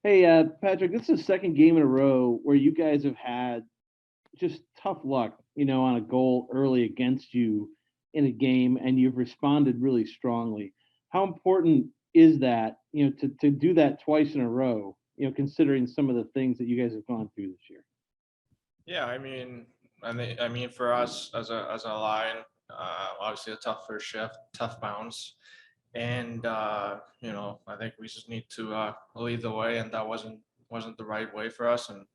Hey, Patrick, this is the second game in a row where you guys have had just tough luck, on a goal early against you in a game, and you've responded really strongly. How important is that, to do that twice in a row, considering some of the things that you guys have gone through this year? Yeah, I mean, for us as a line, obviously a tough first shift, tough bounce, and I think we just need to lead the way, and that wasn't the right way for us, and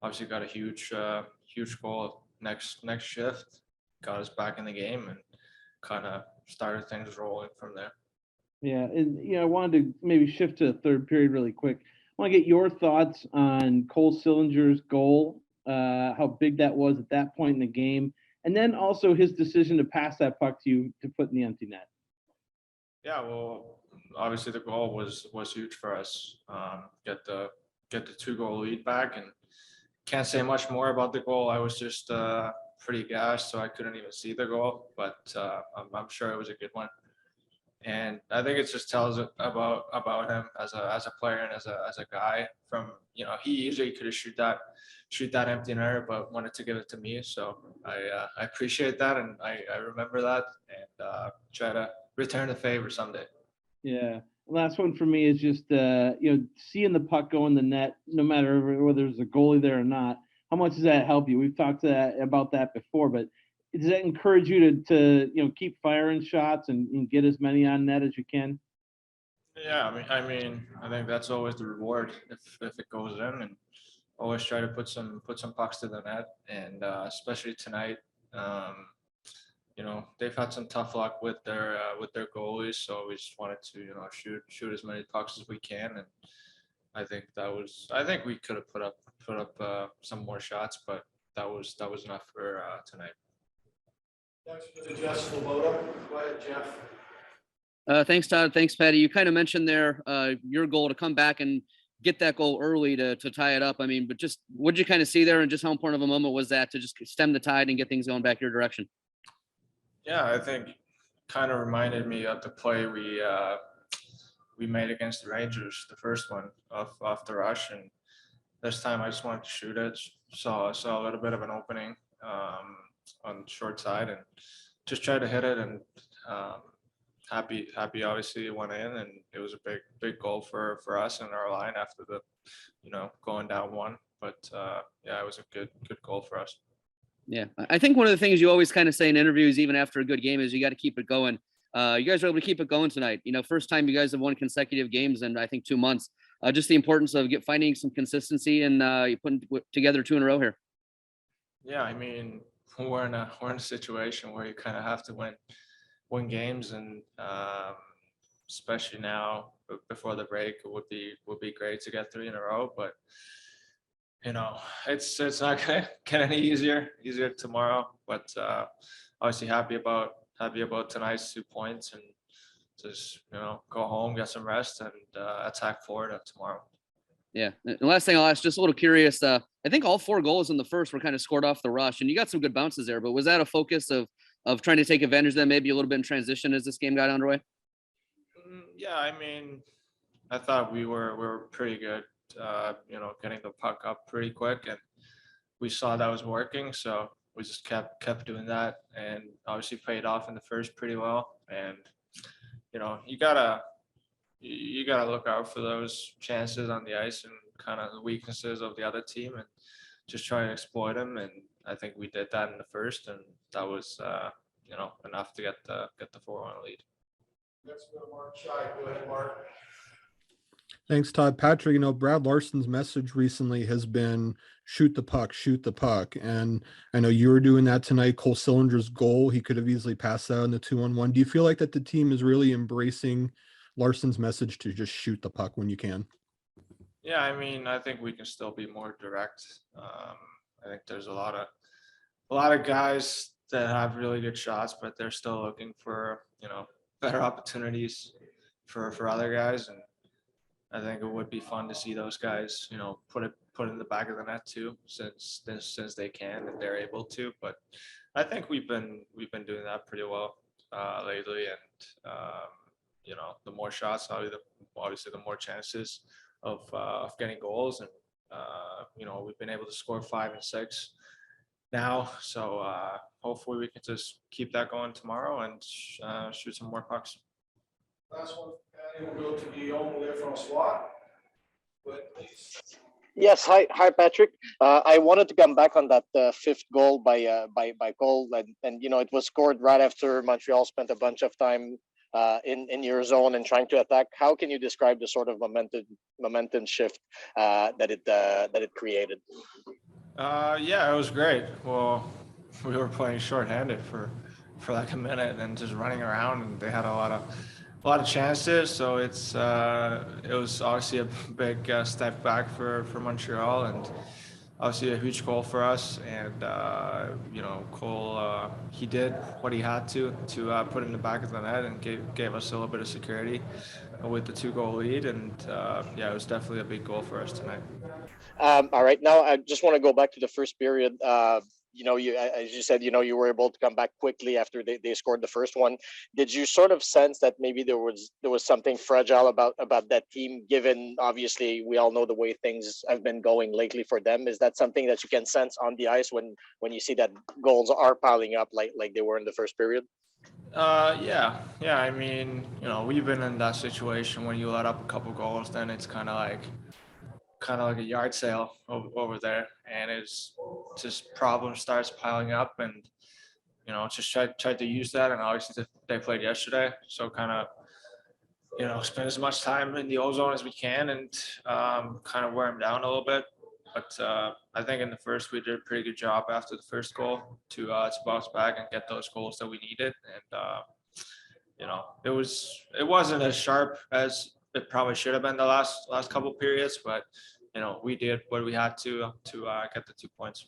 obviously got a huge goal next shift, got us back in the game, and kind of started things rolling from there. Yeah, and I wanted to maybe shift to the third period really quick. I want to get your thoughts on Cole Sillinger's goal, how big that was at that point in the game, and then also his decision to pass that puck to you to put in the empty net. Yeah, well, obviously the goal was huge for us. Get the 2 goal lead back, and can't say much more about the goal. I was just pretty gassed, so I couldn't even see the goal, but I'm sure it was a good one. And I think it just tells it about him as a player and as a guy. From he easily could have shoot that empty netter, but wanted to give it to me. So I appreciate that, and I remember that, and try to return the favor someday. Yeah. Last one for me is just seeing the puck go in the net, no matter whether there's a goalie there or not. How much does that help you? We've talked about that before, but does that encourage you to keep firing shots and get as many on net as you can? Yeah, I think that's always the reward if it goes in, and always try to put some pucks to the net, and especially tonight. Um, they've had some tough luck with their goalies, so we just wanted to shoot as many pucks as we can, and I think we could have put up some more shots, but that was enough for tonight. Next to Jeff Sloboda. Go ahead, Jeff. Thanks, Todd. Thanks, Patty. You kind of mentioned there your goal to come back and get that goal early to tie it up. I mean, but just what did you kind of see there, and just how important of a moment was that to just stem the tide and get things going back your direction? Yeah, I think kind of reminded me of the play we made against the Rangers, the first one off the rush, and this time I just wanted to shoot it. Saw a little bit of an opening on the short side, and just tried to hit it, and um, happy obviously it went in, and it was a big goal for us and our line after the going down one. But yeah, it was a good goal for us. Yeah, I think one of the things you always kind of say in interviews, even after a good game, is you got to keep it going. You guys were able to keep it going tonight. First time you guys have won consecutive games in I think 2 months. Just the importance of finding some consistency and you putting together two in a row here. Yeah, I mean, we're in a situation where you kind of have to win games, and especially now before the break, it would be great to get 3 in a row. But it's not gonna get any easier tomorrow. But obviously happy about tonight's 2 points, and just go home, get some rest, and attack Florida tomorrow. Yeah. And the last thing I'll ask, just a little curious. I think all 4 goals in the first were kind of scored off the rush, and you got some good bounces there. But was that a focus of trying to take advantage of that maybe a little bit in transition as this game got underway? Yeah, I mean, I thought we were pretty good. Getting the puck up pretty quick, and we saw that was working, so we just kept doing that, and obviously paid off in the first pretty well. And you gotta look out for those chances on the ice and kind of the weaknesses of the other team, and just try and exploit them. And I think we did that in the first, and that was enough to get the 4-1 lead. Next to Mark Scheid. Go ahead, Mark. Thanks, Todd. Patrick, Brad Larson's message recently has been shoot the puck, shoot the puck. And I know you were doing that tonight. Cole Sillinger's goal, he could have easily passed that on the 2-on-1. Do you feel like that the team is really embracing Larson's message to just shoot the puck when you can? Yeah, I mean, I think we can still be more direct. I think there's a lot of guys that have really good shots, but they're still looking for better opportunities for other guys, and I think it would be fun to see those guys, put in the back of the net too, since they can and they're able to. But I think we've been doing that pretty well lately, and the more shots, obviously the more chances of getting goals, and we've been able to score 5 and 6 now. So hopefully we can just keep that going tomorrow and shoot some more pucks. Last one, Patty, will go to Guillaume François. But please. Yes, hi, Patrick. I wanted to come back on that fifth goal by Cole, and it was scored right after Montreal spent a bunch of time in your zone and trying to attack. How can you describe the sort of momentum shift that it created? Yeah, it was great. Well, we were playing shorthanded for like a minute and just running around, and they had a lot of chances. So it was obviously a big step back for Montreal, and obviously a huge goal for us. And Cole, he did what he had to put in the back of the net and gave us a little bit of security with the 2-goal lead. And yeah, it was definitely a big goal for us tonight. All right, now I just want to go back to the first period. As you said, you were able to come back quickly after they scored the first one. Did you sort of sense that maybe there was something fragile about that team, given obviously we all know the way things have been going lately for them? Is that something that you can sense on the ice when you see that goals are piling up like they were in the first period? Yeah. I mean, we've been in that situation when you let up a couple goals, then it's kind of like a yard sale over there, and it's just problem starts piling up, and just tried to use that. And obviously they played yesterday, so kind of spend as much time in the ozone as we can, and kind of wear them down a little bit. But I think in the first we did a pretty good job after the first goal to bounce back and get those goals that we needed. And it wasn't as sharp as it probably should have been the last couple periods, but we did what we had to get the 2 points.